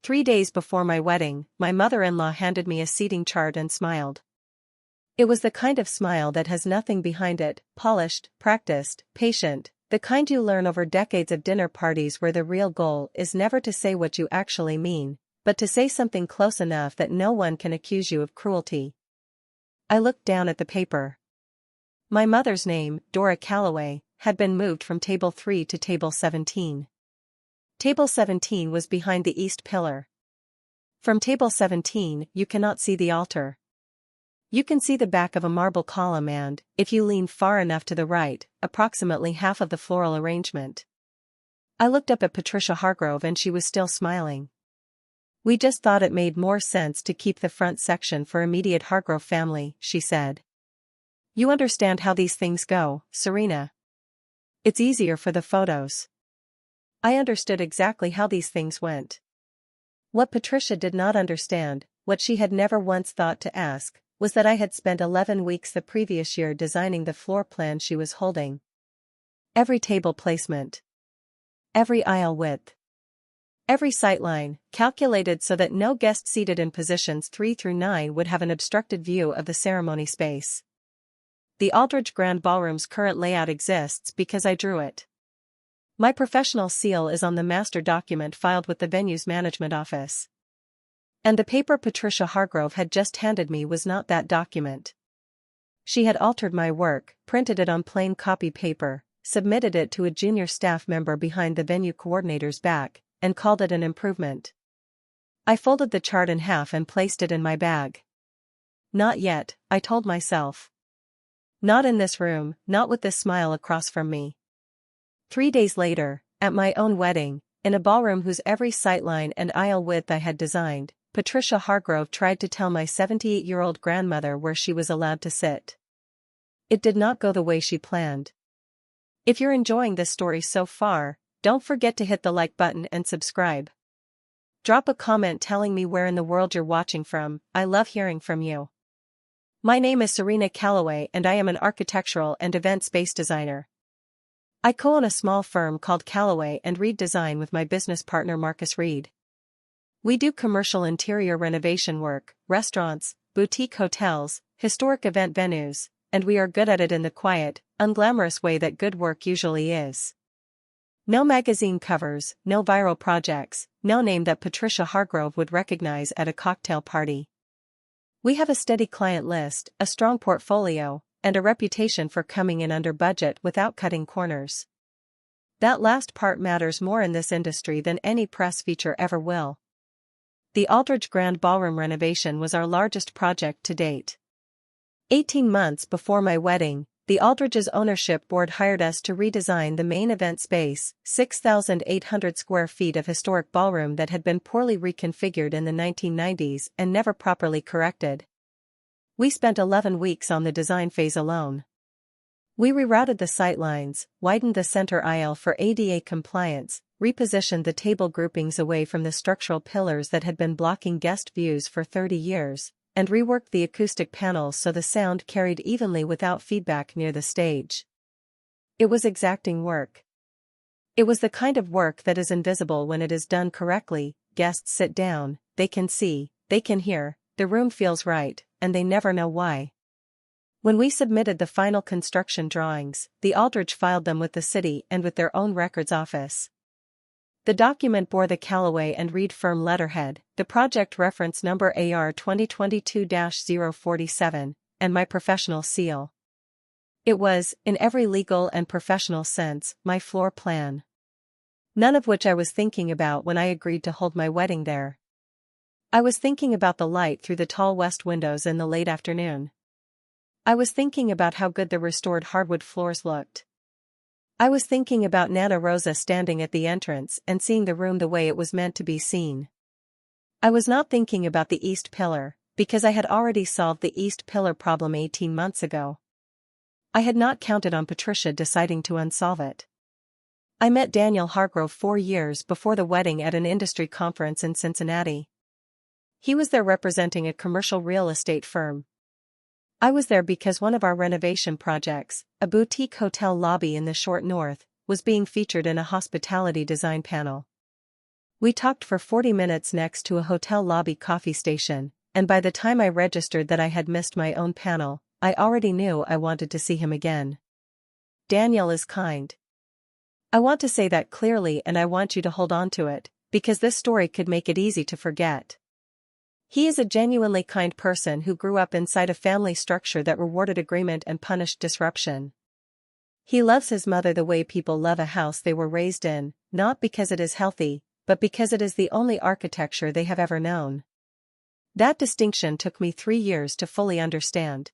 3 days before my wedding, my mother-in-law handed me a seating chart and smiled. It was the kind of smile that has nothing behind it, polished, practiced, patient, the kind you learn over decades of dinner parties where the real goal is never to say what you actually mean, but to say something close enough that no one can accuse you of cruelty. I looked down at the paper. My mother's name, Dora Calloway, had been moved from table 3 to table 17. Table 17 was behind the east pillar. From table 17, you cannot see the altar. You can see the back of a marble column and, if you lean far enough to the right, approximately half of the floral arrangement. I looked up at Patricia Hargrove and she was still smiling. "We just thought it made more sense to keep the front section for immediate Hargrove family," she said. "You understand how these things go, Serena. It's easier for the photos." I understood exactly how these things went. What Patricia did not understand, what she had never once thought to ask, was that I had spent 11 weeks the previous year designing the floor plan she was holding. Every table placement. Every aisle width. Every sightline, calculated so that no guest seated in positions 3 through 9 would have an obstructed view of the ceremony space. The Aldridge Grand Ballroom's current layout exists because I drew it. My professional seal is on the master document filed with the venue's management office. And the paper Patricia Hargrove had just handed me was not that document. She had altered my work, printed it on plain copy paper, submitted it to a junior staff member behind the venue coordinator's back, and called it an improvement. I folded the chart in half and placed it in my bag. Not yet, I told myself. Not in this room, not with this smile across from me. 3 days later, at my own wedding, in a ballroom whose every sightline and aisle width I had designed, Patricia Hargrove tried to tell my 78-year-old grandmother where she was allowed to sit. It did not go the way she planned. If you're enjoying this story so far, don't forget to hit the like button and subscribe. Drop a comment telling me where in the world you're watching from. I love hearing from you. My name is Serena Calloway and I am an architectural and event space designer. I co-own a small firm called Calloway and Reed Design with my business partner Marcus Reed. We do commercial interior renovation work, restaurants, boutique hotels, historic event venues, and we are good at it in the quiet, unglamorous way that good work usually is. No magazine covers, no viral projects, no name that Patricia Hargrove would recognize at a cocktail party. We have a steady client list, a strong portfolio, and a reputation for coming in under budget without cutting corners. That last part matters more in this industry than any press feature ever will. The Aldridge Grand Ballroom renovation was our largest project to date. 18 months before my wedding, the Aldridge's ownership board hired us to redesign the main event space, 6,800 square feet of historic ballroom that had been poorly reconfigured in the 1990s and never properly corrected. We spent 11 weeks on the design phase alone. We rerouted the sightlines, widened the center aisle for ADA compliance, repositioned the table groupings away from the structural pillars that had been blocking guest views for 30 years, and reworked the acoustic panels so the sound carried evenly without feedback near the stage. It was exacting work. It was the kind of work that is invisible when it is done correctly. Guests sit down, they can see, they can hear, the room feels right, and they never know why. When we submitted the final construction drawings, the Aldridge filed them with the city and with their own records office. The document bore the Calloway and Reed firm letterhead, the project reference number AR 2022-047, and my professional seal. It was, in every legal and professional sense, my floor plan. None of which I was thinking about when I agreed to hold my wedding there. I was thinking about the light through the tall west windows in the late afternoon. I was thinking about how good the restored hardwood floors looked. I was thinking about Nana Rosa standing at the entrance and seeing the room the way it was meant to be seen. I was not thinking about the East Pillar, because I had already solved the East Pillar problem 18 months ago. I had not counted on Patricia deciding to unsolve it. I met Daniel Hargrove 4 years before the wedding at an industry conference in Cincinnati. He was there representing a commercial real estate firm. I was there because one of our renovation projects, a boutique hotel lobby in the short north, was being featured in a hospitality design panel. We talked for 40 minutes next to a hotel lobby coffee station, and by the time I registered that I had missed my own panel, I already knew I wanted to see him again. Daniel is kind. I want to say that clearly, and I want you to hold on to it, because this story could make it easy to forget. He is a genuinely kind person who grew up inside a family structure that rewarded agreement and punished disruption. He loves his mother the way people love a house they were raised in, not because it is healthy, but because it is the only architecture they have ever known. That distinction took me 3 years to fully understand.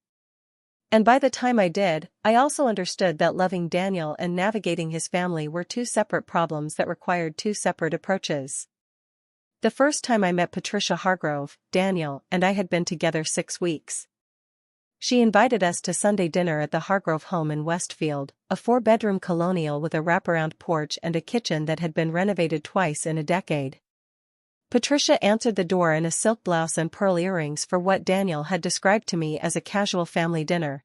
And by the time I did, I also understood that loving Daniel and navigating his family were two separate problems that required two separate approaches. The first time I met Patricia Hargrove, Daniel and I had been together 6 weeks. She invited us to Sunday dinner at the Hargrove home in Westfield, a 4-bedroom colonial with a wraparound porch and a kitchen that had been renovated twice in a decade. Patricia answered the door in a silk blouse and pearl earrings for what Daniel had described to me as a casual family dinner.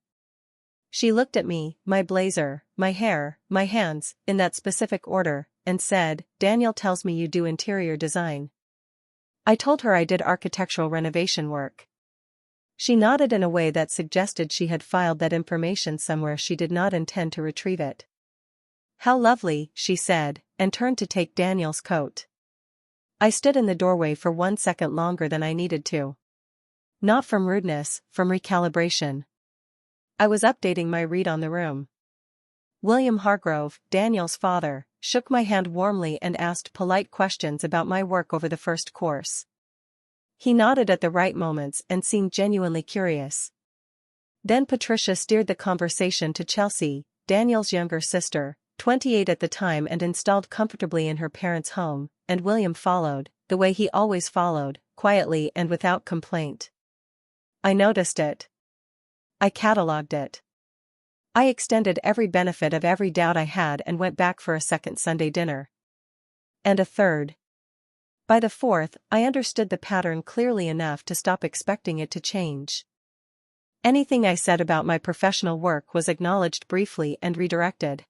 She looked at me, my blazer, my hair, my hands, in that specific order, and said, "Daniel tells me you do interior design." I told her I did architectural renovation work. She nodded in a way that suggested she had filed that information somewhere she did not intend to retrieve it. "How lovely," she said, and turned to take Daniel's coat. I stood in the doorway for 1 second longer than I needed to. Not from rudeness, from recalibration. I was updating my read on the room. William Hargrove, Daniel's father, shook my hand warmly and asked polite questions about my work over the first course. He nodded at the right moments and seemed genuinely curious. Then Patricia steered the conversation to Chelsea, Daniel's younger sister, 28 at the time and installed comfortably in her parents' home, and William followed, the way he always followed, quietly and without complaint. I noticed it. I catalogued it. I extended every benefit of every doubt I had and went back for a second Sunday dinner. And a third. By the fourth, I understood the pattern clearly enough to stop expecting it to change. Anything I said about my professional work was acknowledged briefly and redirected.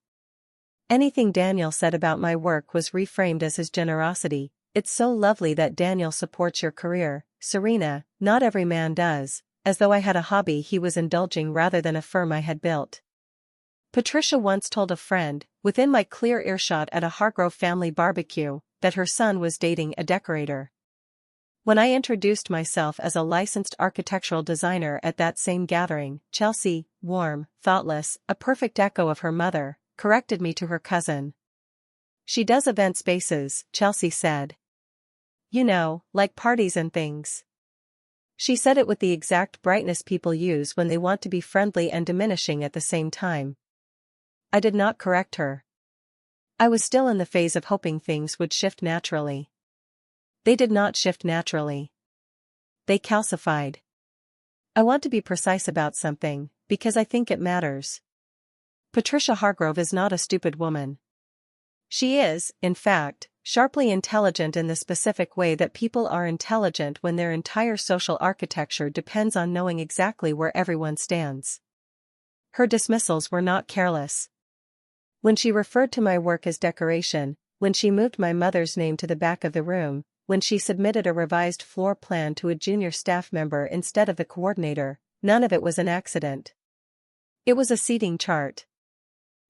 Anything Daniel said about my work was reframed as his generosity. "It's so lovely that Daniel supports your career, Serena, not every man does," as though I had a hobby he was indulging rather than a firm I had built. Patricia once told a friend, within my clear earshot at a Hargrove family barbecue, that her son was dating a decorator. When I introduced myself as a licensed architectural designer at that same gathering, Chelsea, warm, thoughtless, a perfect echo of her mother, corrected me to her cousin. "She does event spaces," Chelsea said. "You know, like parties and things." She said it with the exact brightness people use when they want to be friendly and diminishing at the same time. I did not correct her. I was still in the phase of hoping things would shift naturally. They did not shift naturally. They calcified. I want to be precise about something, because I think it matters. Patricia Hargrove is not a stupid woman. She is, in fact, sharply intelligent in the specific way that people are intelligent when their entire social architecture depends on knowing exactly where everyone stands. Her dismissals were not careless. When she referred to my work as decoration, when she moved my mother's name to the back of the room, when she submitted a revised floor plan to a junior staff member instead of the coordinator, none of it was an accident. It was a seating chart.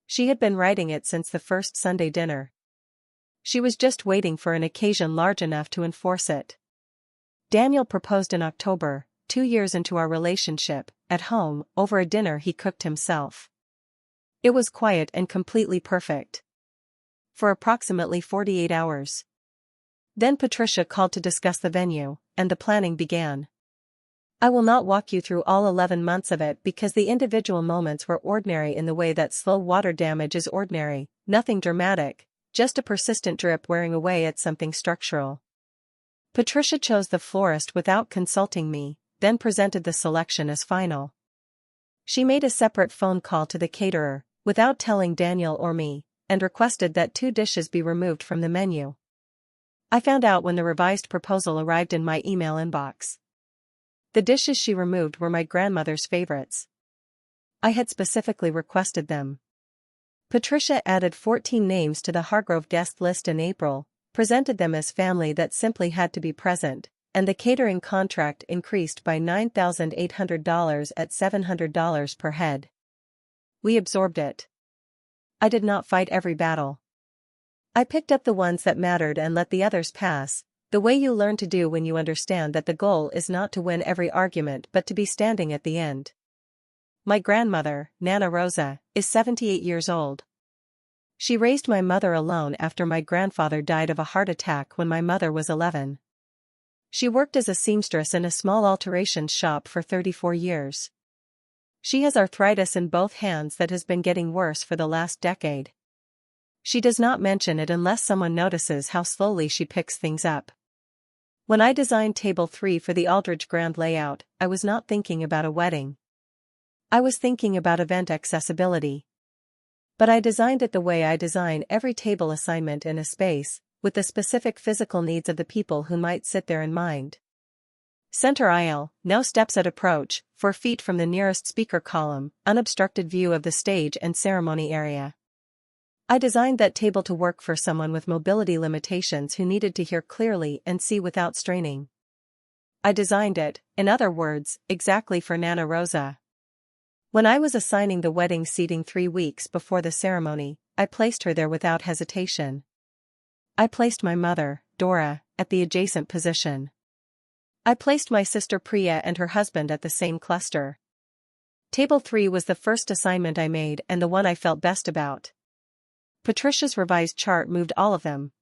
She had been writing it since the first Sunday dinner. She was just waiting for an occasion large enough to enforce it. Daniel proposed in October, 2 years into our relationship, at home, over a dinner he cooked himself. It was quiet and completely perfect. For approximately 48 hours. Then Patricia called to discuss the venue, and the planning began. I will not walk you through all 11 months of it because the individual moments were ordinary in the way that slow water damage is ordinary, nothing dramatic, just a persistent drip wearing away at something structural. Patricia chose the florist without consulting me, then presented the selection as final. She made a separate phone call to the caterer, without telling Daniel or me, and requested that 2 dishes be removed from the menu. I found out when the revised proposal arrived in my email inbox. The dishes she removed were my grandmother's favorites. I had specifically requested them. Patricia added 14 names to the Hargrove guest list in April, presented them as family that simply had to be present, and the catering contract increased by $9,800 at $700 per head. We absorbed it. I did not fight every battle. I picked up the ones that mattered and let the others pass, the way you learn to do when you understand that the goal is not to win every argument but to be standing at the end. My grandmother, Nana Rosa, is 78 years old. She raised my mother alone after my grandfather died of a heart attack when my mother was 11. She worked as a seamstress in a small alterations shop for 34 years. She has arthritis in both hands that has been getting worse for the last decade. She does not mention it unless someone notices how slowly she picks things up. When I designed Table 3 for the Aldridge Grand layout, I was not thinking about a wedding. I was thinking about event accessibility. But I designed it the way I design every table assignment in a space, with the specific physical needs of the people who might sit there in mind. Center aisle, no steps at approach, 4 feet from the nearest speaker column, unobstructed view of the stage and ceremony area. I designed that table to work for someone with mobility limitations who needed to hear clearly and see without straining. I designed it, in other words, exactly for Nana Rosa. When I was assigning the wedding seating 3 weeks before the ceremony, I placed her there without hesitation. I placed my mother, Dora, at the adjacent position. I placed my sister Priya and her husband at the same cluster. Table 3 was the first assignment I made and the one I felt best about. Patricia's revised chart moved all of them.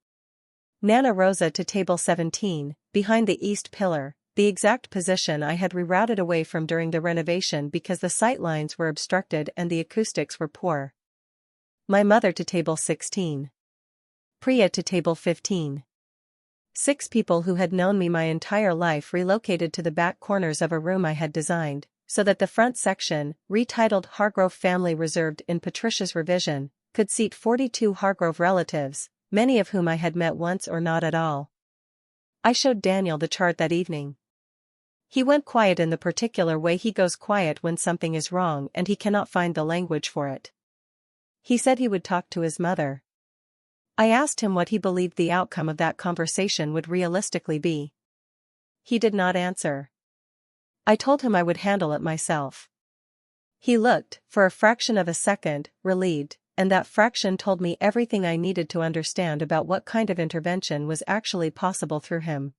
Nana Rosa to table 17, behind the east pillar, the exact position I had rerouted away from during the renovation because the sight lines were obstructed and the acoustics were poor. My mother to table 16. Priya to table 15. 6 people who had known me my entire life relocated to the back corners of a room I had designed, so that the front section, retitled Hargrove Family Reserved in Patricia's revision, could seat 42 Hargrove relatives, many of whom I had met once or not at all. I showed Daniel the chart that evening. He went quiet in the particular way he goes quiet when something is wrong and he cannot find the language for it. He said he would talk to his mother. I asked him what he believed the outcome of that conversation would realistically be. He did not answer. I told him I would handle it myself. He looked, for a fraction of a second, relieved, and that fraction told me everything I needed to understand about what kind of intervention was actually possible through him.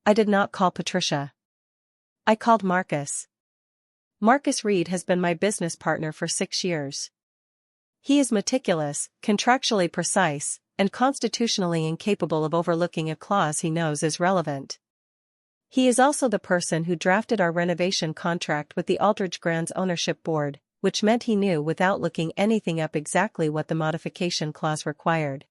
I did not call Patricia. I called Marcus. Marcus Reed has been my business partner for 6 years. He is meticulous, contractually precise, and constitutionally incapable of overlooking a clause he knows is relevant. He is also the person who drafted our renovation contract with the Aldridge Grand's ownership board, which meant he knew without looking anything up exactly what the modification clause required.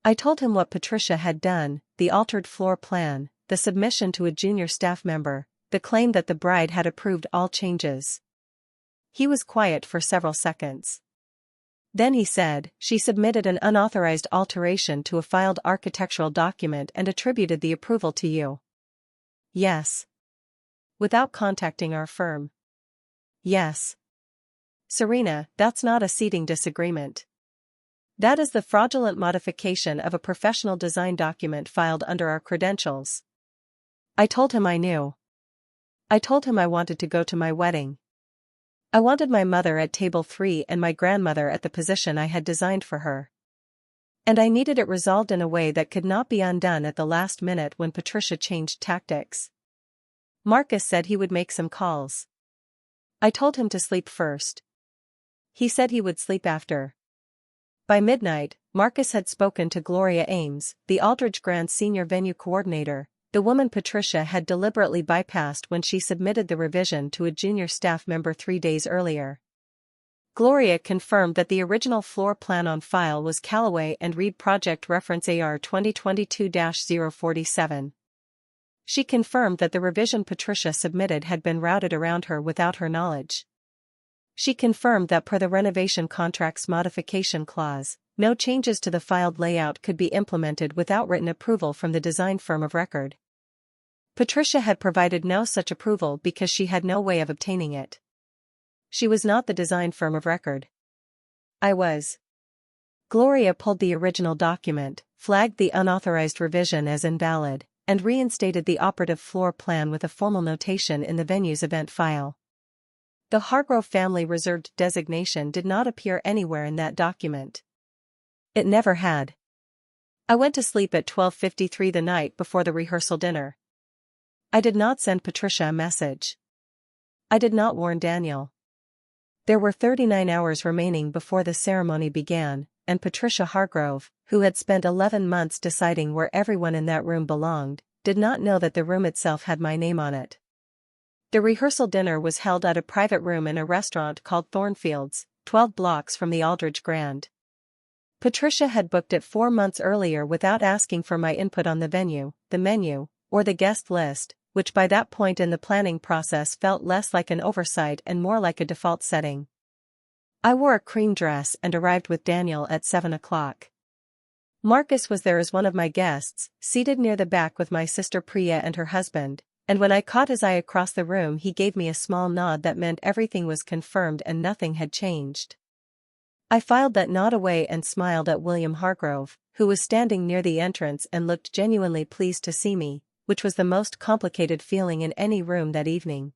I told him what Patricia had done, the altered floor plan, the submission to a junior staff member, the claim that the bride had approved all changes. He was quiet for several seconds. Then he said, "She submitted an unauthorized alteration to a filed architectural document and attributed the approval to you." "Yes." "Without contacting our firm?" "Yes." "Serena, that's not a seating disagreement. That is the fraudulent modification of a professional design document filed under our credentials." I told him I knew. I told him I wanted to go to my wedding. I wanted my mother at table 3 and my grandmother at the position I had designed for her. And I needed it resolved in a way that could not be undone at the last minute when Patricia changed tactics. Marcus said he would make some calls. I told him to sleep first. He said he would sleep after. By midnight, Marcus had spoken to Gloria Ames, the Aldridge Grand senior venue coordinator, the woman Patricia had deliberately bypassed when she submitted the revision to a junior staff member 3 days earlier. Gloria confirmed that the original floor plan on file was Callaway and Reed Project Reference AR 2022-047. She confirmed that the revision Patricia submitted had been routed around her without her knowledge. She confirmed that per the renovation contract's modification clause, no changes to the filed layout could be implemented without written approval from the design firm of record. Patricia had provided no such approval because she had no way of obtaining it. She was not the design firm of record. I was. Gloria pulled the original document, flagged the unauthorized revision as invalid, and reinstated the operative floor plan with a formal notation in the venue's event file. The Hargrove Family Reserved designation did not appear anywhere in that document. It never had. I went to sleep at 12:53 the night before the rehearsal dinner. I did not send Patricia a message. I did not warn Daniel. There were 39 hours remaining before the ceremony began, and Patricia Hargrove, who had spent 11 months deciding where everyone in that room belonged, did not know that the room itself had my name on it. The rehearsal dinner was held at a private room in a restaurant called Thornfields, 12 blocks from the Aldridge Grand. Patricia had booked it 4 months earlier without asking for my input on the venue, the menu, or the guest list, which by that point in the planning process felt less like an oversight and more like a default setting. I wore a cream dress and arrived with Daniel at 7 o'clock. Marcus was there as one of my guests, seated near the back with my sister Priya and her husband, and when I caught his eye across the room he gave me a small nod that meant everything was confirmed and nothing had changed. I filed that nod away and smiled at William Hargrove, who was standing near the entrance and looked genuinely pleased to see me, which was the most complicated feeling in any room that evening.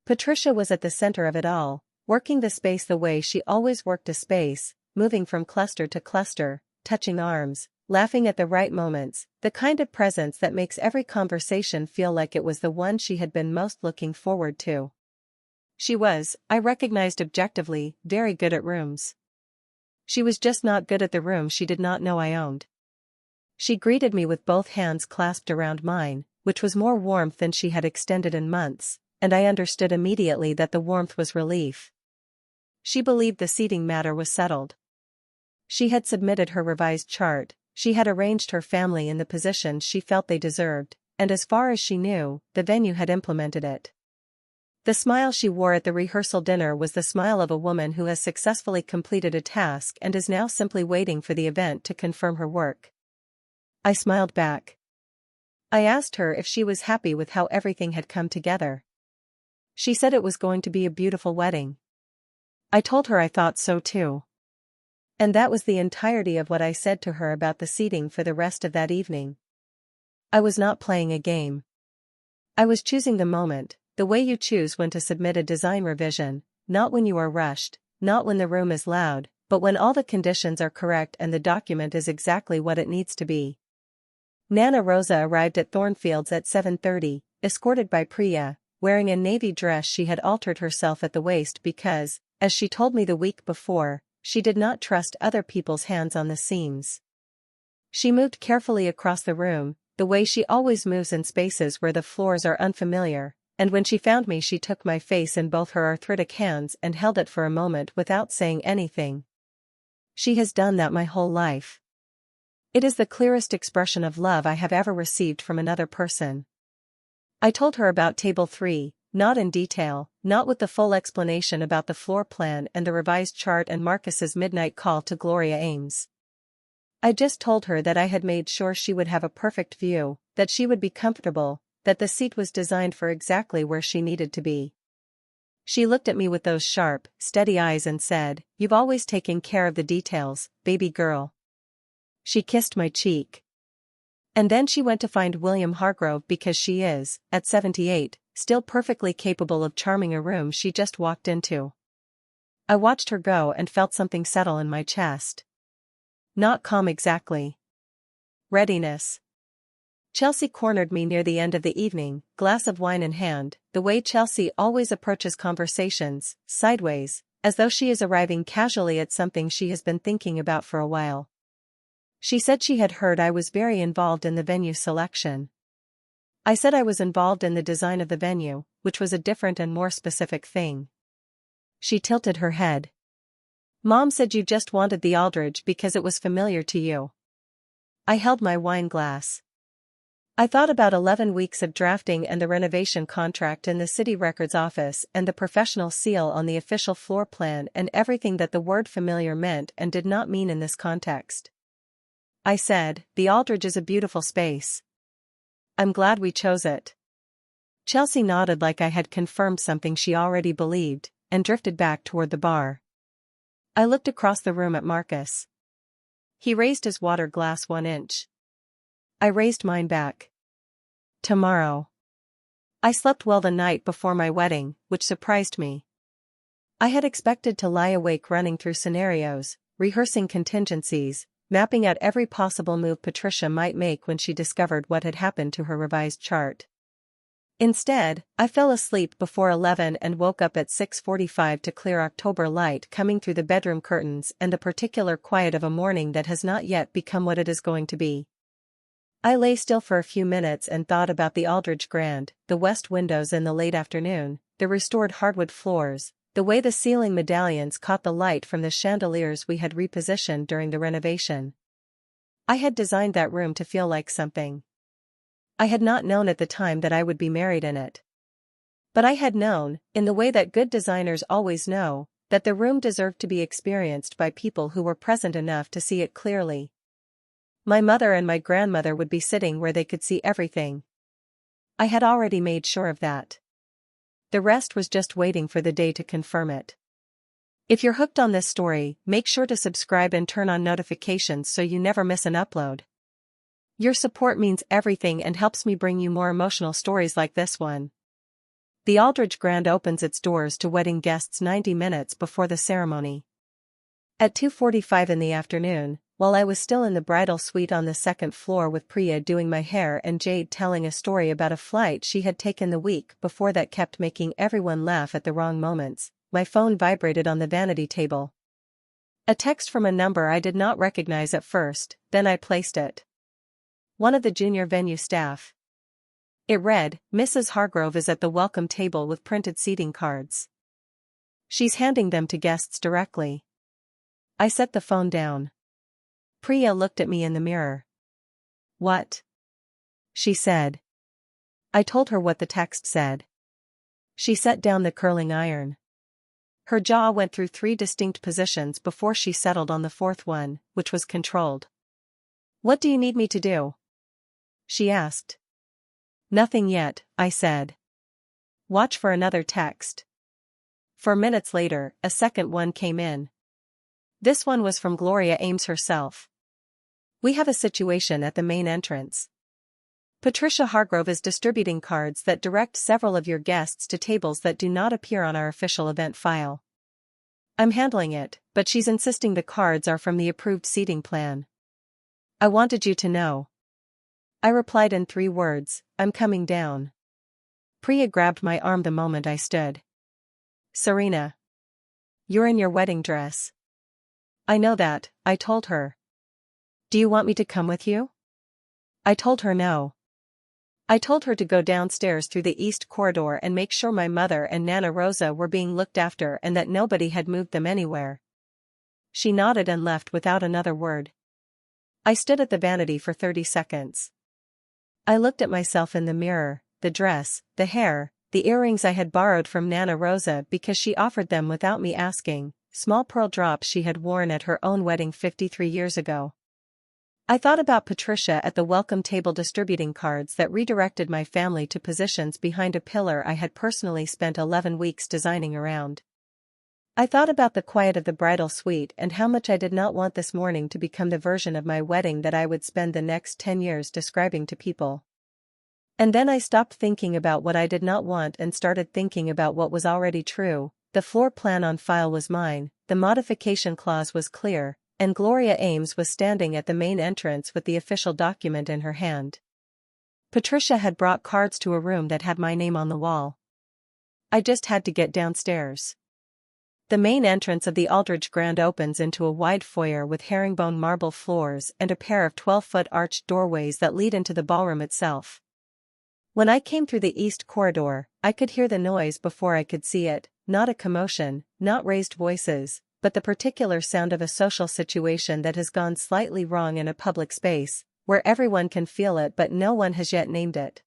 Patricia was at the center of it all, working the space the way she always worked a space, moving from cluster to cluster, touching arms, laughing at the right moments, the kind of presence that makes every conversation feel like it was the one she had been most looking forward to. She was, I recognized objectively, very good at rooms. She was just not good at the room she did not know I owned. She greeted me with both hands clasped around mine, which was more warmth than she had extended in months, and I understood immediately that the warmth was relief. She believed the seating matter was settled. She had submitted her revised chart, she had arranged her family in the positions she felt they deserved, and as far as she knew, the venue had implemented it. The smile she wore at the rehearsal dinner was the smile of a woman who has successfully completed a task and is now simply waiting for the event to confirm her work. I smiled back. I asked her if she was happy with how everything had come together. She said it was going to be a beautiful wedding. I told her I thought so too. And that was the entirety of what I said to her about the seating for the rest of that evening. I was not playing a game. I was choosing the moment, the way you choose when to submit a design revision, not when you are rushed, not when the room is loud, but when all the conditions are correct and the document is exactly what it needs to be. Nana Rosa arrived at Thornfields at 7:30, escorted by Priya, wearing a navy dress she had altered herself at the waist because, as she told me the week before, she did not trust other people's hands on the seams. She moved carefully across the room, the way she always moves in spaces where the floors are unfamiliar, and when she found me she took my face in both her arthritic hands and held it for a moment without saying anything. She has done that my whole life. It is the clearest expression of love I have ever received from another person. I told her about Table 3, not in detail, not with the full explanation about the floor plan and the revised chart and Marcus's midnight call to Gloria Ames. I just told her that I had made sure she would have a perfect view, that she would be comfortable, that the seat was designed for exactly where she needed to be. She looked at me with those sharp, steady eyes and said, "You've always taken care of the details, baby girl." She kissed my cheek. And then she went to find William Hargrove because she is, at 78, still perfectly capable of charming a room she just walked into. I watched her go and felt something settle in my chest. Not calm exactly. Readiness. Chelsea cornered me near the end of the evening, glass of wine in hand, the way Chelsea always approaches conversations, sideways, as though she is arriving casually at something she has been thinking about for a while. She said she had heard I was very involved in the venue selection. I said I was involved in the design of the venue, which was a different and more specific thing. She tilted her head. Mom said you just wanted the Aldridge because it was familiar to you. I held my wine glass. I thought about 11 weeks of drafting and the renovation contract in the city records office and the professional seal on the official floor plan and everything that the word familiar meant and did not mean in this context. I said, the Aldridge is a beautiful space. I'm glad we chose it. Chelsea nodded like I had confirmed something she already believed, and drifted back toward the bar. I looked across the room at Marcus. He raised his water glass 1 inch. I raised mine back. Tomorrow. I slept well the night before my wedding, which surprised me. I had expected to lie awake running through scenarios, rehearsing contingencies, mapping out every possible move Patricia might make when she discovered what had happened to her revised chart. Instead, I fell asleep before 11 and woke up at 6:45 to clear October light coming through the bedroom curtains and the particular quiet of a morning that has not yet become what it is going to be. I lay still for a few minutes and thought about the Aldridge Grand, the west windows in the late afternoon, the restored hardwood floors, the way the ceiling medallions caught the light from the chandeliers we had repositioned during the renovation. I had designed that room to feel like something. I had not known at the time that I would be married in it. But I had known, in the way that good designers always know, that the room deserved to be experienced by people who were present enough to see it clearly. My mother and my grandmother would be sitting where they could see everything. I had already made sure of that. The rest was just waiting for the day to confirm it. If you're hooked on this story, make sure to subscribe and turn on notifications so you never miss an upload. Your support means everything and helps me bring you more emotional stories like this one. The Aldridge Grand opens its doors to wedding guests 90 minutes before the ceremony. At 2:45 in the afternoon, while I was still in the bridal suite on the second floor with Priya doing my hair and Jade telling a story about a flight she had taken the week before that kept making everyone laugh at the wrong moments, my phone vibrated on the vanity table. A text from a number I did not recognize at first, then I placed it. One of the junior venue staff. It read, "Mrs. Hargrove is at the welcome table with printed seating cards. She's handing them to guests directly." I set the phone down. Priya looked at me in the mirror. "What?" she said. I told her what the text said. She set down the curling iron. Her jaw went through 3 distinct positions before she settled on the 4th one, which was controlled. "What do you need me to do?" she asked. "Nothing yet," I said. "Watch for another text." 4 minutes later, a second one came in. This one was from Gloria Ames herself. "We have a situation at the main entrance. Patricia Hargrove is distributing cards that direct several of your guests to tables that do not appear on our official event file. I'm handling it, but she's insisting the cards are from the approved seating plan. I wanted you to know." I replied in 3 words, "I'm coming down." Priya grabbed my arm the moment I stood. "Serena. You're in your wedding dress." "I know that," I told her. "Do you want me to come with you?" I told her no. I told her to go downstairs through the east corridor and make sure my mother and Nana Rosa were being looked after and that nobody had moved them anywhere. She nodded and left without another word. I stood at the vanity for 30 seconds. I looked at myself in the mirror, the dress, the hair, the earrings I had borrowed from Nana Rosa because she offered them without me asking, small pearl drops she had worn at her own wedding 53 years ago. I thought about Patricia at the welcome table distributing cards that redirected my family to positions behind a pillar I had personally spent 11 weeks designing around. I thought about the quiet of the bridal suite and how much I did not want this morning to become the version of my wedding that I would spend the next 10 years describing to people. And then I stopped thinking about what I did not want and started thinking about what was already true. The floor plan on file was mine, the modification clause was clear, and Gloria Ames was standing at the main entrance with the official document in her hand. Patricia had brought cards to a room that had my name on the wall. I just had to get downstairs. The main entrance of the Aldridge Grand opens into a wide foyer with herringbone marble floors and a pair of 12-foot arched doorways that lead into the ballroom itself. When I came through the east corridor, I could hear the noise before I could see it, not a commotion, not raised voices, but the particular sound of a social situation that has gone slightly wrong in a public space, where everyone can feel it but no one has yet named it.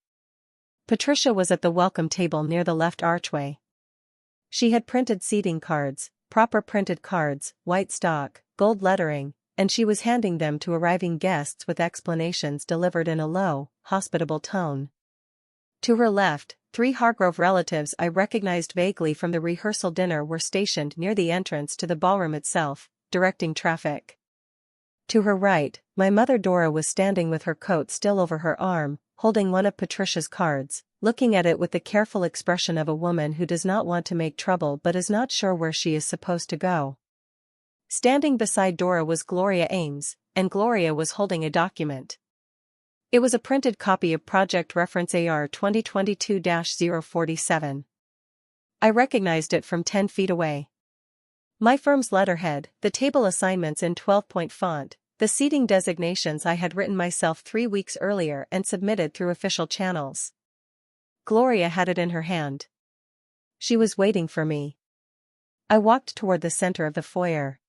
Patricia was at the welcome table near the left archway. She had printed seating cards, proper printed cards, white stock, gold lettering, and she was handing them to arriving guests with explanations delivered in a low, hospitable tone. To her left, 3 Hargrove relatives I recognized vaguely from the rehearsal dinner were stationed near the entrance to the ballroom itself, directing traffic. To her right, my mother Dora was standing with her coat still over her arm, holding one of Patricia's cards, looking at it with the careful expression of a woman who does not want to make trouble but is not sure where she is supposed to go. Standing beside Dora was Gloria Ames, and Gloria was holding a document. It was a printed copy of Project Reference AR 2022-047. I recognized it from 10 feet away. My firm's letterhead, the table assignments in 12-point font, the seating designations I had written myself 3 weeks earlier and submitted through official channels. Gloria had it in her hand. She was waiting for me. I walked toward the center of the foyer.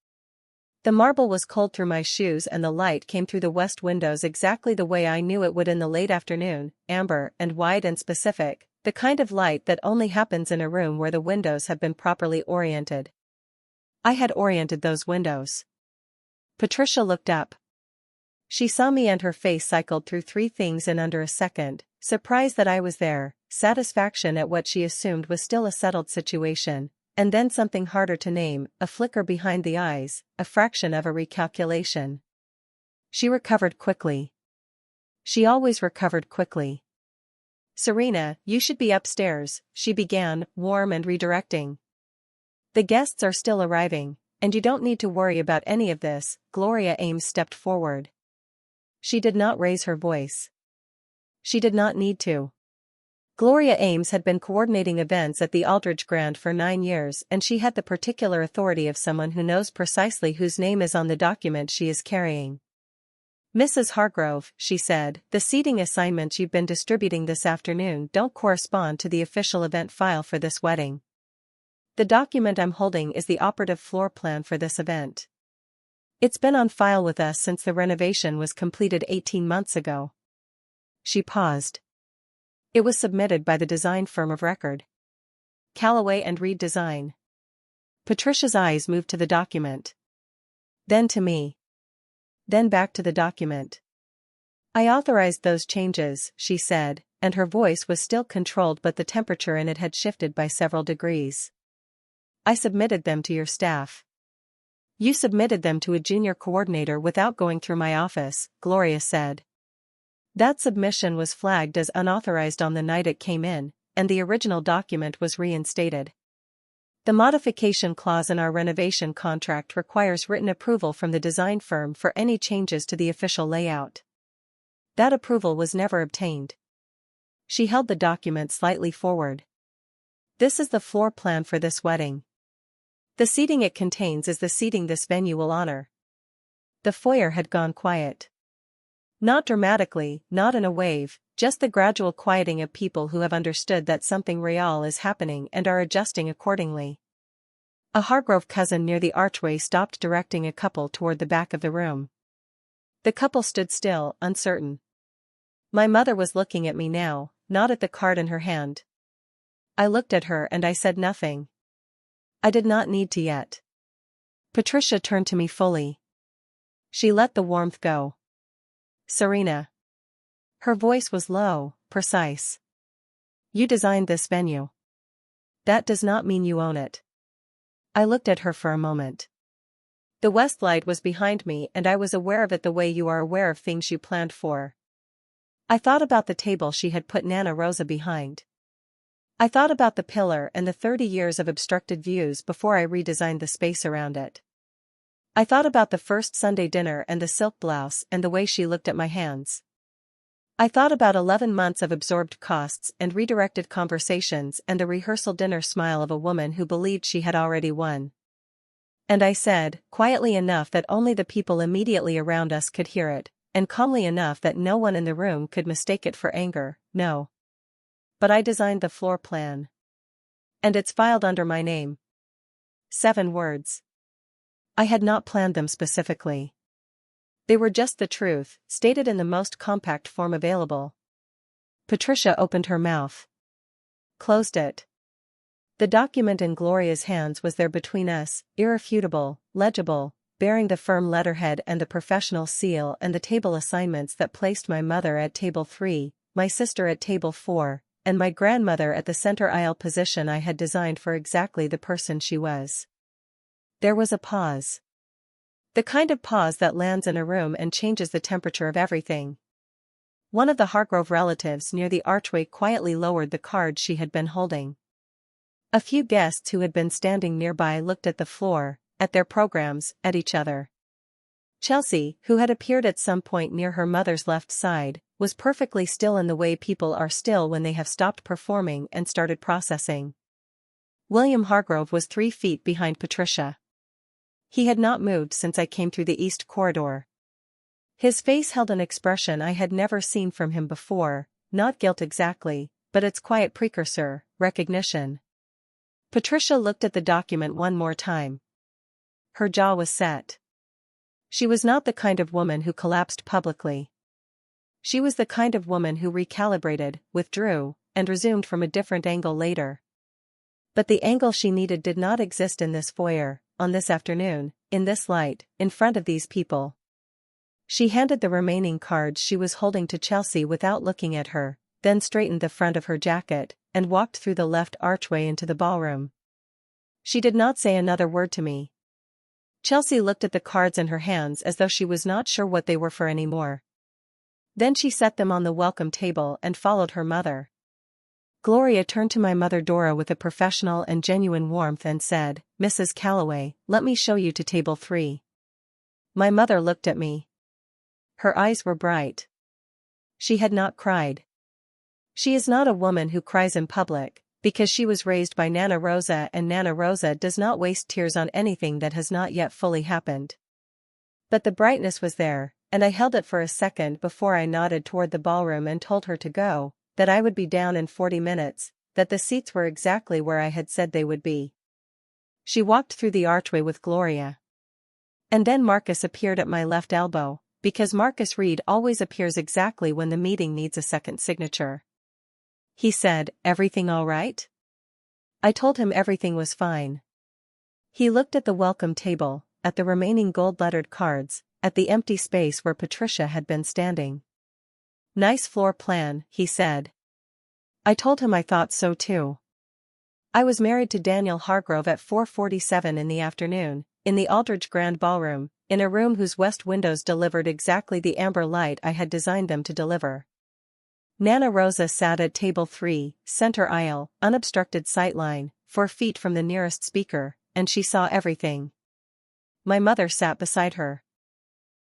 The marble was cold through my shoes and the light came through the west windows exactly the way I knew it would in the late afternoon, amber and wide and specific, the kind of light that only happens in a room where the windows have been properly oriented. I had oriented those windows. Patricia looked up. She saw me and her face cycled through 3 things in under a second: surprise that I was there, satisfaction at what she assumed was still a settled situation, and then something harder to name, a flicker behind the eyes, a fraction of a recalculation. She recovered quickly. She always recovered quickly. "Serena, you should be upstairs," she began, warm and redirecting. "The guests are still arriving, and you don't need to worry about any of this." Gloria Ames stepped forward. She did not raise her voice. She did not need to. Gloria Ames had been coordinating events at the Aldridge Grand for 9 years, and she had the particular authority of someone who knows precisely whose name is on the document she is carrying. "Mrs. Hargrove," she said, "the seating assignments you've been distributing this afternoon don't correspond to the official event file for this wedding. The document I'm holding is the operative floor plan for this event. It's been on file with us since the renovation was completed 18 months ago." She paused. "It was submitted by the design firm of record, Callaway and Reed Design." Patricia's eyes moved to the document. Then to me. Then back to the document. "I authorized those changes," she said, and her voice was still controlled but the temperature in it had shifted by several degrees. "I submitted them to your staff." "You submitted them to a junior coordinator without going through my office," Gloria said. "That submission was flagged as unauthorized on the night it came in, and the original document was reinstated. The modification clause in our renovation contract requires written approval from the design firm for any changes to the official layout. That approval was never obtained." She held the document slightly forward. "This is the floor plan for this wedding. The seating it contains is the seating this venue will honor." The foyer had gone quiet. Not dramatically, not in a wave, just the gradual quieting of people who have understood that something real is happening and are adjusting accordingly. A Hargrove cousin near the archway stopped directing a couple toward the back of the room. The couple stood still, uncertain. My mother was looking at me now, not at the card in her hand. I looked at her and I said nothing. I did not need to yet. Patricia turned to me fully. She let the warmth go. "Serena." Her voice was low, precise. "You designed this venue. That does not mean you own it." I looked at her for a moment. "The west light was behind me and I was aware of it the way you are aware of things you planned for." I thought about the table she had put Nana Rosa behind. I thought about the pillar and the 30 years of obstructed views before I redesigned the space around it. I thought about the first Sunday dinner and the silk blouse and the way she looked at my hands. I thought about 11 months of absorbed costs and redirected conversations and the rehearsal dinner smile of a woman who believed she had already won. And I said, quietly enough that only the people immediately around us could hear it, and calmly enough that no one in the room could mistake it for anger, "No. But I designed the floor plan. And it's filed under my name." 7 words. I had not planned them specifically. They were just the truth, stated in the most compact form available. Patricia opened her mouth. Closed it. The document in Gloria's hands was there between us, irrefutable, legible, bearing the firm letterhead and the professional seal and the table assignments that placed my mother at table 3, my sister at table 4, and my grandmother at the center aisle position I had designed for exactly the person she was. There was a pause. The kind of pause that lands in a room and changes the temperature of everything. One of the Hargrove relatives near the archway quietly lowered the card she had been holding. A few guests who had been standing nearby looked at the floor, at their programs, at each other. Chelsea, who had appeared at some point near her mother's left side, was perfectly still in the way people are still when they have stopped performing and started processing. William Hargrove was 3 feet behind Patricia. He had not moved since I came through the east corridor. His face held an expression I had never seen from him before, not guilt exactly, but its quiet precursor, recognition. Patricia looked at the document one more time. Her jaw was set. She was not the kind of woman who collapsed publicly. She was the kind of woman who recalibrated, withdrew, and resumed from a different angle later. But the angle she needed did not exist in this foyer, on this afternoon, in this light, in front of these people. She handed the remaining cards she was holding to Chelsea without looking at her, then straightened the front of her jacket, and walked through the left archway into the ballroom. She did not say another word to me. Chelsea looked at the cards in her hands as though she was not sure what they were for anymore. Then she set them on the welcome table and followed her mother. Gloria turned to my mother Dora with a professional and genuine warmth and said, "Mrs. Calloway, let me show you to table 3. My mother looked at me. Her eyes were bright. She had not cried. She is not a woman who cries in public, because she was raised by Nana Rosa, and Nana Rosa does not waste tears on anything that has not yet fully happened. But the brightness was there, and I held it for a second before I nodded toward the ballroom and told her to go, that I would be down in 40 minutes, that the seats were exactly where I had said they would be. She walked through the archway with Gloria. And then Marcus appeared at my left elbow, because Marcus Reed always appears exactly when the meeting needs a second signature. He said, "Everything all right?" I told him everything was fine. He looked at the welcome table, at the remaining gold-lettered cards, at the empty space where Patricia had been standing. "Nice floor plan," he said. I told him I thought so too. I was married to Daniel Hargrove at 4:47 in the afternoon, in the Aldridge Grand Ballroom, in a room whose west windows delivered exactly the amber light I had designed them to deliver. Nana Rosa sat at table 3, center aisle, unobstructed sightline, 4 feet from the nearest speaker, and she saw everything. My mother sat beside her.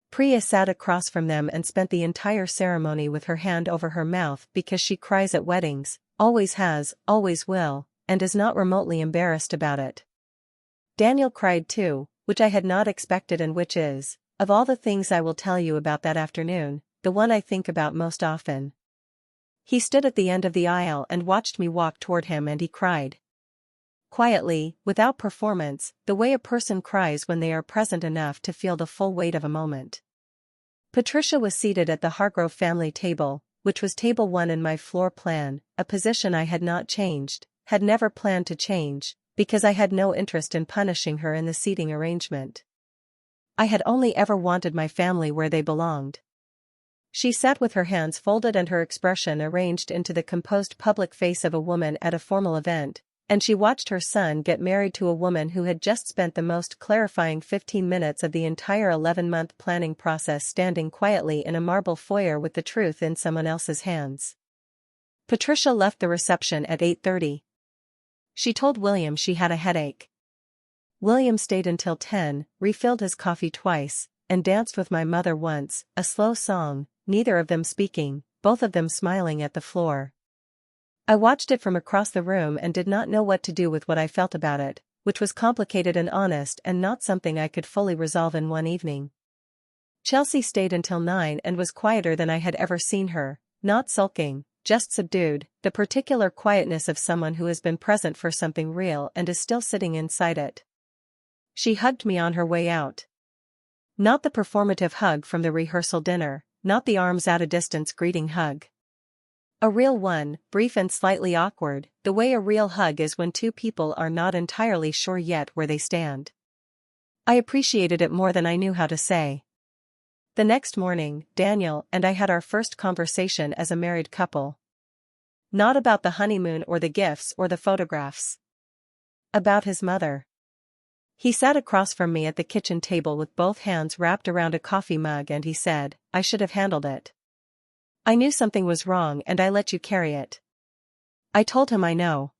Priya sat across from them and spent the entire ceremony with her hand over her mouth because she cries at weddings, always has, always will, and is not remotely embarrassed about it. Daniel cried too, which I had not expected and which is, of all the things I will tell you about that afternoon, the one I think about most often. He stood at the end of the aisle and watched me walk toward him, and he cried. Quietly, without performance, the way a person cries when they are present enough to feel the full weight of a moment. Patricia was seated at the Hargrove family table, which was table 1 in my floor plan, a position I had not changed, had never planned to change, because I had no interest in punishing her in the seating arrangement. I had only ever wanted my family where they belonged. She sat with her hands folded and her expression arranged into the composed public face of a woman at a formal event, and she watched her son get married to a woman who had just spent the most clarifying 15 minutes of the entire 11-month planning process standing quietly in a marble foyer with the truth in someone else's hands. Patricia left the reception at 8:30. She told William she had a headache. William stayed until 10, refilled his coffee twice, and danced with my mother once, a slow song, neither of them speaking, both of them smiling at the floor. I watched it from across the room and did not know what to do with what I felt about it, which was complicated and honest and not something I could fully resolve in one evening. Chelsea stayed until 9 and was quieter than I had ever seen her, not sulking, just subdued, the particular quietness of someone who has been present for something real and is still sitting inside it. She hugged me on her way out. Not the performative hug from the rehearsal dinner, not the arms at a distance greeting hug. A real one, brief and slightly awkward, the way a real hug is when two people are not entirely sure yet where they stand. I appreciated it more than I knew how to say. The next morning, Daniel and I had our first conversation as a married couple. Not about the honeymoon or the gifts or the photographs. About his mother. He sat across from me at the kitchen table with both hands wrapped around a coffee mug and he said, "I should have handled it. I knew something was wrong and I let you carry it." I told him I know.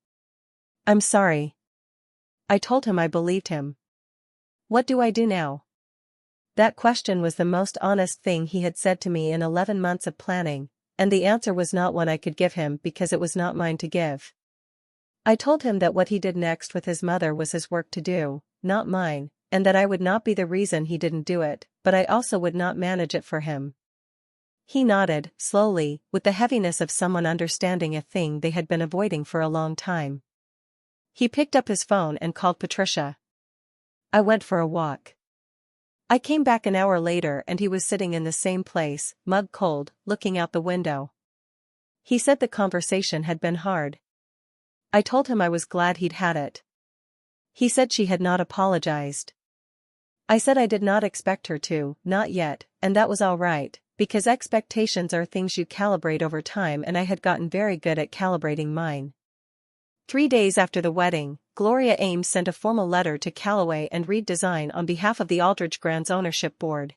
"I'm sorry." I told him I believed him. "What do I do now?" That question was the most honest thing he had said to me in 11 months of planning, and the answer was not one I could give him because it was not mine to give. I told him that what he did next with his mother was his work to do, not mine, and that I would not be the reason he didn't do it, but I also would not manage it for him. He nodded, slowly, with the heaviness of someone understanding a thing they had been avoiding for a long time. He picked up his phone and called Patricia. I went for a walk. I came back an hour later and he was sitting in the same place, mug cold, looking out the window. He said the conversation had been hard. I told him I was glad he'd had it. He said she had not apologized. I said I did not expect her to, not yet, and that was all right, because expectations are things you calibrate over time and I had gotten very good at calibrating mine. 3 days after the wedding, Gloria Ames sent a formal letter to Callaway and Reed Design on behalf of the Aldridge Grants Ownership Board.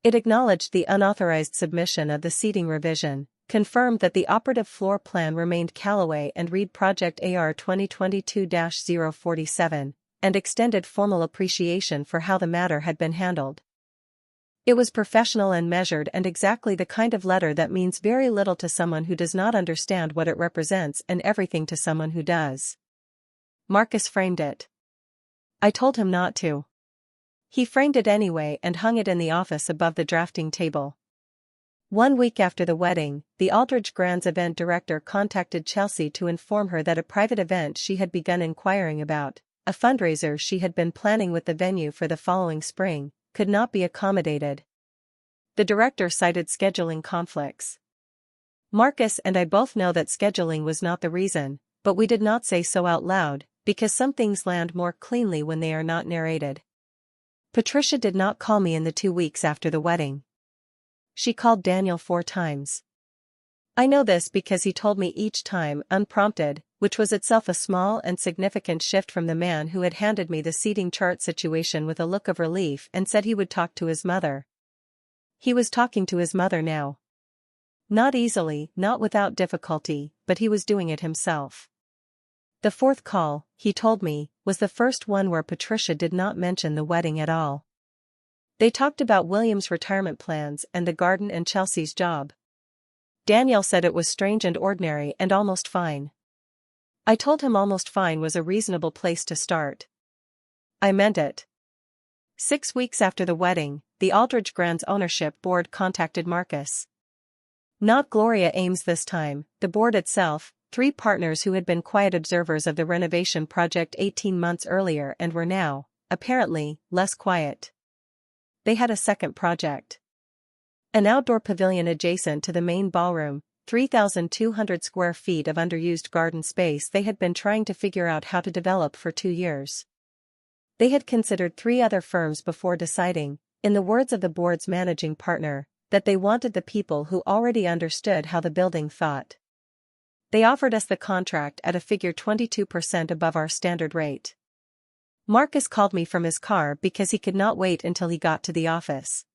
It acknowledged the unauthorized submission of the seating revision, confirmed that the operative floor plan remained Callaway and Reed Project AR 2022-047, and extended formal appreciation for how the matter had been handled. It was professional and measured and exactly the kind of letter that means very little to someone who does not understand what it represents and everything to someone who does. Marcus framed it. I told him not to. He framed it anyway and hung it in the office above the drafting table. 1 week after the wedding, the Aldridge Grants event director contacted Chelsea to inform her that a private event she had begun inquiring about, a fundraiser she had been planning with the venue for the following spring, could not be accommodated. The director cited scheduling conflicts. Marcus and I both know that scheduling was not the reason, but we did not say so out loud, because some things land more cleanly when they are not narrated. Patricia did not call me in the 2 weeks after the wedding. She called Daniel 4 times. I know this because he told me each time, unprompted, which was itself a small and significant shift from the man who had handed me the seating chart situation with a look of relief and said he would talk to his mother. He was talking to his mother now. Not easily, not without difficulty, but he was doing it himself. The 4th call, he told me, was the first one where Patricia did not mention the wedding at all. They talked about William's retirement plans and the garden and Chelsea's job. Daniel said it was strange and ordinary and almost fine. I told him almost fine was a reasonable place to start. I meant it. 6 weeks after the wedding, the Aldridge Grants Ownership Board contacted Marcus. Not Gloria Ames this time, the board itself, 3 partners who had been quiet observers of the renovation project 18 months earlier and were now, apparently, less quiet. They had a second project. An outdoor pavilion adjacent to the main ballroom, 3,200 square feet of underused garden space they had been trying to figure out how to develop for 2 years. They had considered 3 other firms before deciding, in the words of the board's managing partner, that they wanted the people who already understood how the building thought. They offered us the contract at a figure 22% above our standard rate. Marcus called me from his car because he could not wait until he got to the office.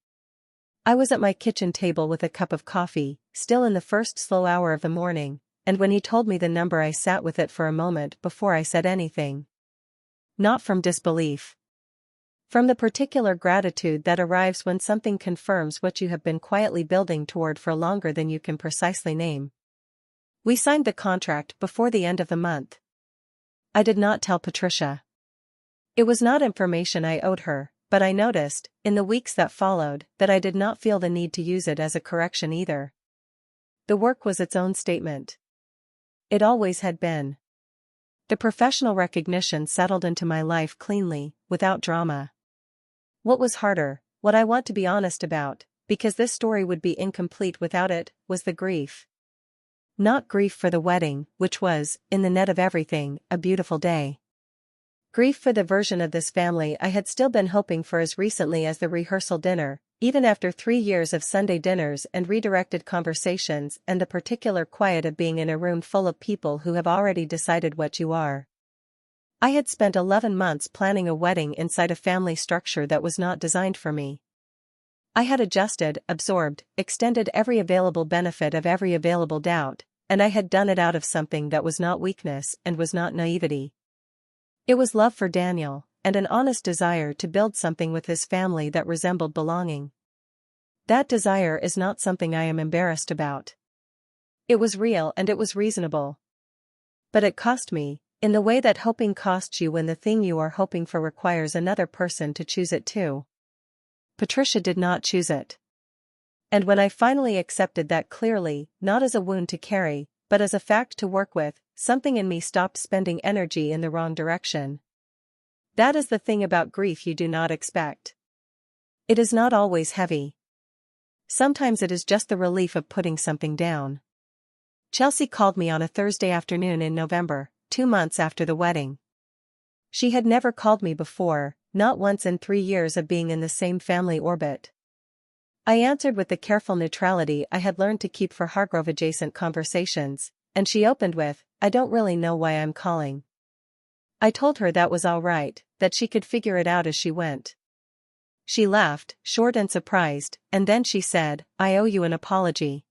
I was at my kitchen table with a cup of coffee, still in the first slow hour of the morning, and when he told me the number I sat with it for a moment before I said anything. Not from disbelief. From the particular gratitude that arrives when something confirms what you have been quietly building toward for longer than you can precisely name. We signed the contract before the end of the month. I did not tell Patricia. It was not information I owed her, but I noticed, in the weeks that followed, that I did not feel the need to use it as a correction either. The work was its own statement. It always had been. The professional recognition settled into my life cleanly, without drama. What was harder, what I want to be honest about, because this story would be incomplete without it, was the grief. Not grief for the wedding, which was, in the net of everything, a beautiful day. Grief for the version of this family I had still been hoping for as recently as the rehearsal dinner, even after 3 years of Sunday dinners and redirected conversations and the particular quiet of being in a room full of people who have already decided what you are. I had spent 11 months planning a wedding inside a family structure that was not designed for me. I had adjusted, absorbed, extended every available benefit of every available doubt, and I had done it out of something that was not weakness and was not naivety. It was love for Daniel, and an honest desire to build something with his family that resembled belonging. That desire is not something I am embarrassed about. It was real and it was reasonable. But it cost me, in the way that hoping costs you when the thing you are hoping for requires another person to choose it too. Patricia did not choose it. And when I finally accepted that clearly, not as a wound to carry, but as a fact to work with, something in me stopped spending energy in the wrong direction. That is the thing about grief you do not expect. It is not always heavy. Sometimes it is just the relief of putting something down. Chelsea called me on a Thursday afternoon in November, 2 months after the wedding. She had never called me before, not once in 3 years of being in the same family orbit. I answered with the careful neutrality I had learned to keep for Hargrove-adjacent conversations, and she opened with, "I don't really know why I'm calling." I told her that was all right, that she could figure it out as she went. She laughed, short and surprised, and then she said, "I owe you an apology.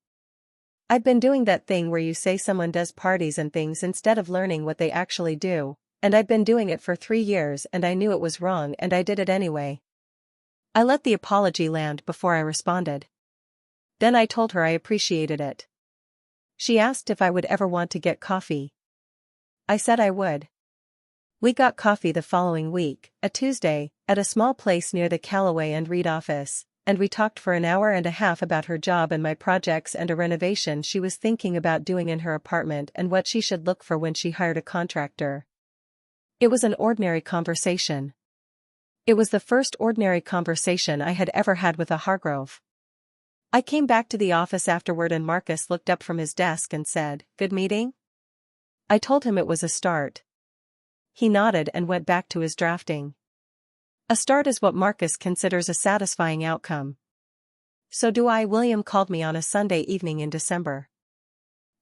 I've been doing that thing where you say someone does parties and things instead of learning what they actually do, and I've been doing it for 3 years and I knew it was wrong and I did it anyway." I let the apology land before I responded. Then I told her I appreciated it. She asked if I would ever want to get coffee. I said I would. We got coffee the following week, a Tuesday, at a small place near the Callaway and Reed office, and we talked for an hour and a half about her job and my projects and a renovation she was thinking about doing in her apartment and what she should look for when she hired a contractor. It was an ordinary conversation. It was the first ordinary conversation I had ever had with a Hargrove. I came back to the office afterward and Marcus looked up from his desk and said, "Good meeting?" I told him it was a start. He nodded and went back to his drafting. A start is what Marcus considers a satisfying outcome. So do I. William called me on a Sunday evening in December.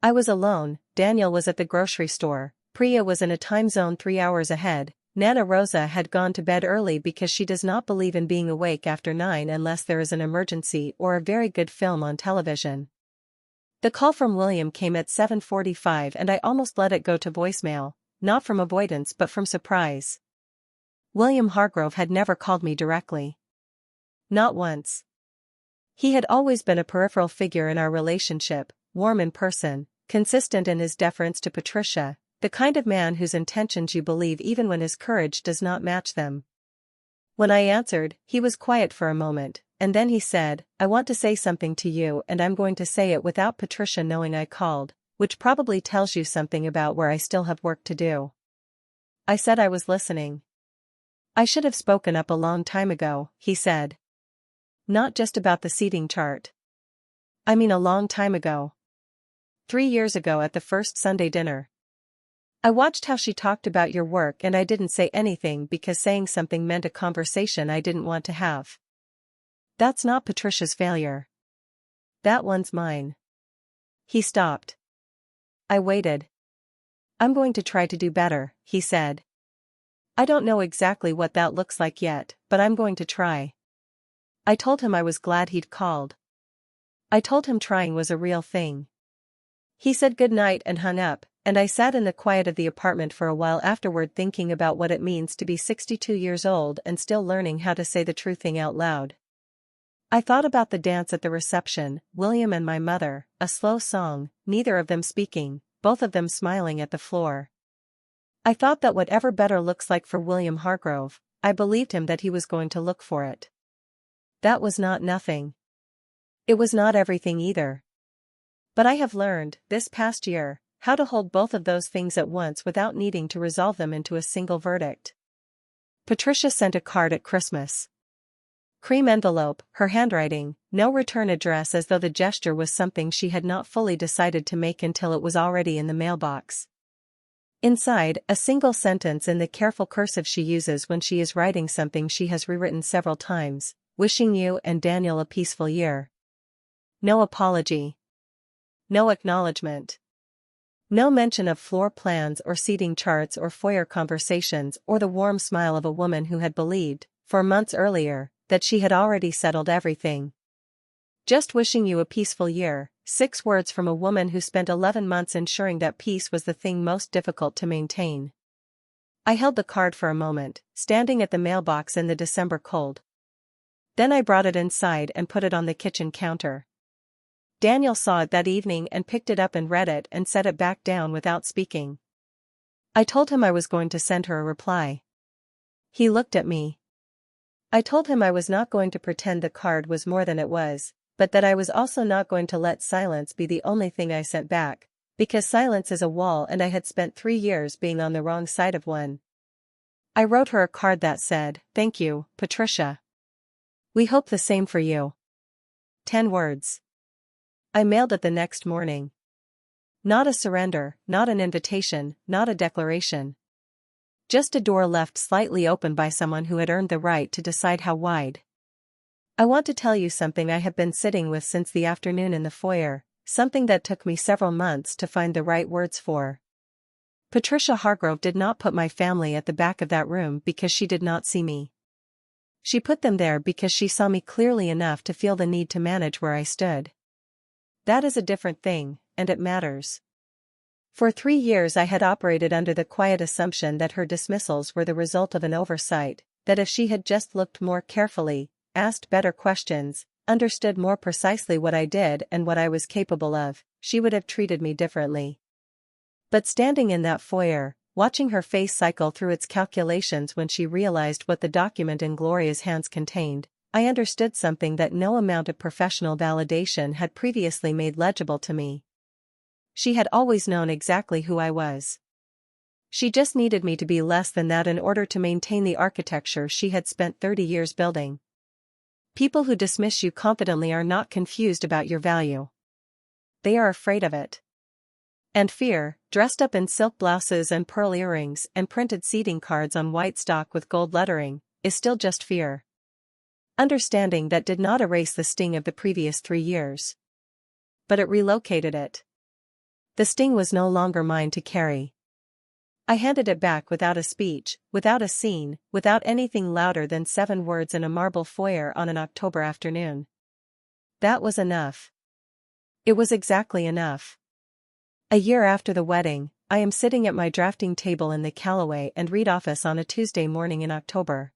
I was alone, Daniel was at the grocery store, Priya was in a time zone 3 hours ahead, Nana Rosa had gone to bed early because she does not believe in being awake after 9 unless there is an emergency or a very good film on television. The call from William came at 7:45 and I almost let it go to voicemail, not from avoidance but from surprise. William Hargrove had never called me directly. Not once. He had always been a peripheral figure in our relationship, warm in person, consistent in his deference to Patricia, the kind of man whose intentions you believe even when his courage does not match them. When I answered, he was quiet for a moment, and then he said, "I want to say something to you and I'm going to say it without Patricia knowing I called, which probably tells you something about where I still have work to do." I said I was listening. "I should have spoken up a long time ago," he said. "Not just about the seating chart. I mean a long time ago. 3 years ago at the first Sunday dinner. I watched how she talked about your work and I didn't say anything because saying something meant a conversation I didn't want to have. That's not Patricia's failure. That one's mine." He stopped. I waited. "I'm going to try to do better," he said. "I don't know exactly what that looks like yet, but I'm going to try." I told him I was glad he'd called. I told him trying was a real thing. He said good night and hung up, and I sat in the quiet of the apartment for a while afterward thinking about what it means to be 62 years old and still learning how to say the true thing out loud. I thought about the dance at the reception, William and my mother, a slow song, neither of them speaking, both of them smiling at the floor. I thought that whatever better looks like for William Hargrove, I believed him that he was going to look for it. That was not nothing. It was not everything either. But I have learned, this past year, how to hold both of those things at once without needing to resolve them into a single verdict. Patricia sent a card at Christmas. Cream envelope, her handwriting, no return address, as though the gesture was something she had not fully decided to make until it was already in the mailbox. Inside, a single sentence in the careful cursive she uses when she is writing something she has rewritten several times, "Wishing you and Daniel a peaceful year." No apology. No acknowledgement. No mention of floor plans or seating charts or foyer conversations or the warm smile of a woman who had believed, 4 months earlier, that she had already settled everything. Just wishing you a peaceful year, 6 words from a woman who spent 11 months ensuring that peace was the thing most difficult to maintain. I held the card for a moment, standing at the mailbox in the December cold. Then I brought it inside and put it on the kitchen counter. Daniel saw it that evening and picked it up and read it and set it back down without speaking. I told him I was going to send her a reply. He looked at me. I told him I was not going to pretend the card was more than it was, but that I was also not going to let silence be the only thing I sent back, because silence is a wall and I had spent 3 years being on the wrong side of one. I wrote her a card that said, "Thank you, Patricia. We hope the same for you." 10 words. I mailed it the next morning. Not a surrender, not an invitation, not a declaration. Just a door left slightly open by someone who had earned the right to decide how wide. I want to tell you something I have been sitting with since the afternoon in the foyer, something that took me several months to find the right words for. Patricia Hargrove did not put my family at the back of that room because she did not see me. She put them there because she saw me clearly enough to feel the need to manage where I stood. That is a different thing, and it matters. For 3 years I had operated under the quiet assumption that her dismissals were the result of an oversight, that if she had just looked more carefully, asked better questions, understood more precisely what I did and what I was capable of, she would have treated me differently. But standing in that foyer, watching her face cycle through its calculations when she realized what the document in Gloria's hands contained, I understood something that no amount of professional validation had previously made legible to me. She had always known exactly who I was. She just needed me to be less than that in order to maintain the architecture she had spent 30 years building. People who dismiss you confidently are not confused about your value. They are afraid of it. And fear, dressed up in silk blouses and pearl earrings and printed seating cards on white stock with gold lettering, is still just fear. Understanding that did not erase the sting of the previous 3 years. But it relocated it. The sting was no longer mine to carry. I handed it back without a speech, without a scene, without anything louder than 7 words in a marble foyer on an October afternoon. That was enough. It was exactly enough. A year after the wedding, I am sitting at my drafting table in the Callaway and Reed office on a Tuesday morning in October.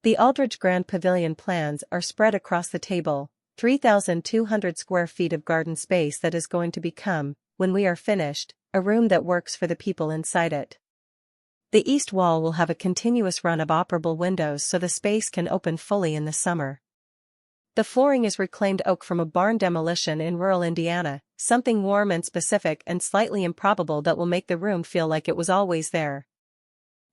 The Aldridge Grand Pavilion plans are spread across the table, 3,200 square feet of garden space that is going to become, when we are finished, a room that works for the people inside it. The east wall will have a continuous run of operable windows so the space can open fully in the summer. The flooring is reclaimed oak from a barn demolition in rural Indiana, something warm and specific and slightly improbable that will make the room feel like it was always there.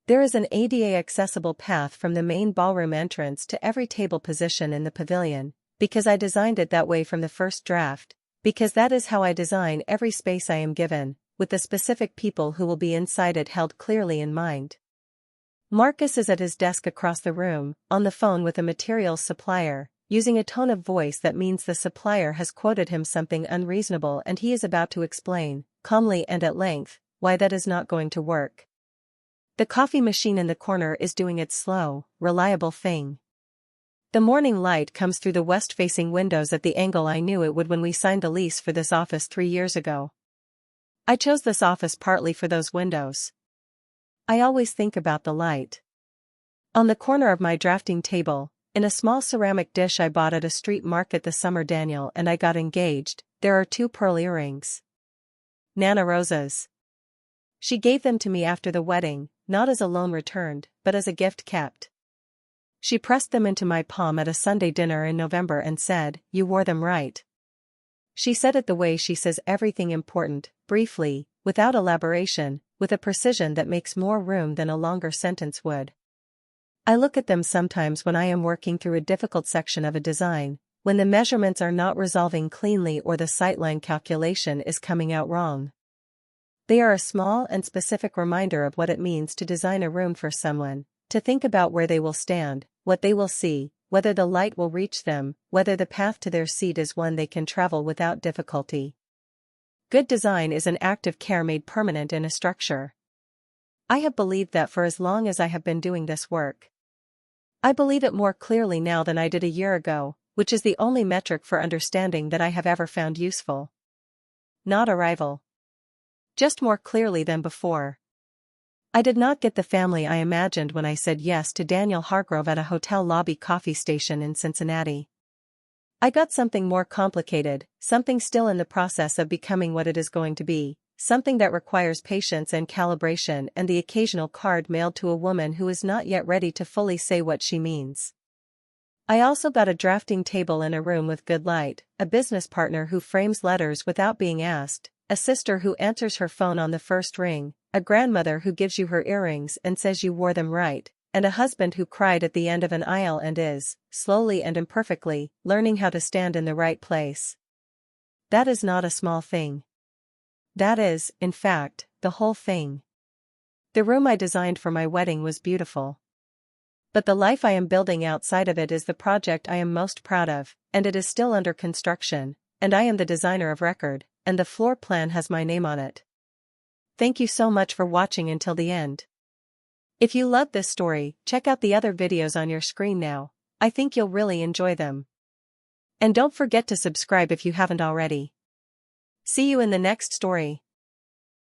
There is an ADA-accessible path from the main ballroom entrance to every table position in the pavilion, because I designed it that way from the first draft, because that is how I design every space I am given, with the specific people who will be inside it held clearly in mind. Marcus is at his desk across the room, on the phone with a materials supplier, using a tone of voice that means the supplier has quoted him something unreasonable and he is about to explain, calmly and at length, why that is not going to work. The coffee machine in the corner is doing its slow, reliable thing. The morning light comes through the west-facing windows at the angle I knew it would when we signed the lease for this office 3 years ago. I chose this office partly for those windows. I always think about the light. On the corner of my drafting table, in a small ceramic dish I bought at a street market the summer Daniel and I got engaged, there are 2 pearl earrings. Nana Rosa's. She gave them to me after the wedding, not as a loan returned, but as a gift kept. She pressed them into my palm at a Sunday dinner in November and said, "You wore them right." She said it the way she says everything important, briefly, without elaboration, with a precision that makes more room than a longer sentence would. I look at them sometimes when I am working through a difficult section of a design, when the measurements are not resolving cleanly or the sightline calculation is coming out wrong. They are a small and specific reminder of what it means to design a room for someone, to think about where they will stand, what they will see, whether the light will reach them, whether the path to their seat is one they can travel without difficulty. Good design is an act of care made permanent in a structure. I have believed that for as long as I have been doing this work. I believe it more clearly now than I did a year ago, which is the only metric for understanding that I have ever found useful. Not arrival. Just more clearly than before. I did not get the family I imagined when I said yes to Daniel Hargrove at a hotel lobby coffee station in Cincinnati. I got something more complicated, something still in the process of becoming what it is going to be, something that requires patience and calibration and the occasional card mailed to a woman who is not yet ready to fully say what she means. I also got a drafting table in a room with good light, a business partner who frames letters without being asked, a sister who answers her phone on the first ring, a grandmother who gives you her earrings and says you wore them right, and a husband who cried at the end of an aisle and is, slowly and imperfectly, learning how to stand in the right place. That is not a small thing. That is, in fact, the whole thing. The room I designed for my wedding was beautiful. But the life I am building outside of it is the project I am most proud of, and it is still under construction, and I am the designer of record, and the floor plan has my name on it. Thank you so much for watching until the end. If you loved this story, check out the other videos on your screen now. I think you'll really enjoy them. And don't forget to subscribe if you haven't already. See you in the next story.